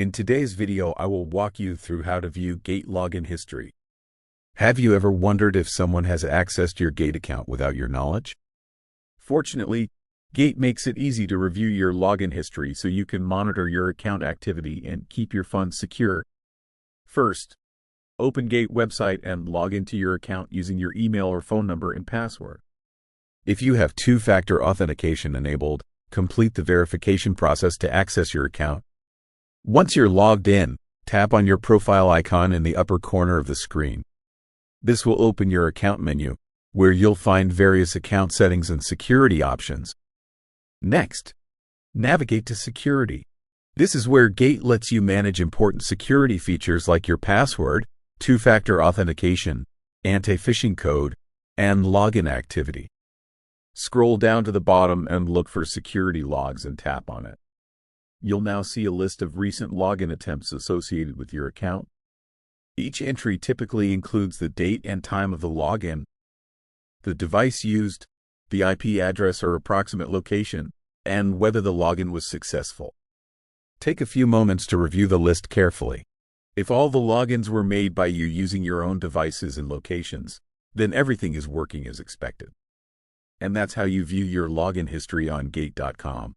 In today's video, I will walk you through how to view Gate login history. Have you ever wondered if someone has accessed your Gate account without your knowledge? Fortunately, Gate makes it easy to review your login history so you can monitor your account activity and keep your funds secure. First, open Gate website and log into your account using your email or phone number and password. If you have two-factor authentication enabled, complete the verification process to access your account. Once you're logged in, tap on your profile icon in the upper corner of the screen. This will open your account menu, where you'll find various account settings and security options. Next, navigate to Security. This is where Gate lets you manage important security features like your password, two-factor authentication, anti-phishing code, and login activity. Scroll down to the bottom and look for Security Logs and tap on it. You'll now see a list of recent login attempts associated with your account. Each entry typically includes the date and time of the login, the device used, the IP address or approximate location, and whether the login was successful. Take a few moments to review the list carefully. If all the logins were made by you using your own devices and locations, then everything is working as expected. And that's how you view your login history on Gate.com.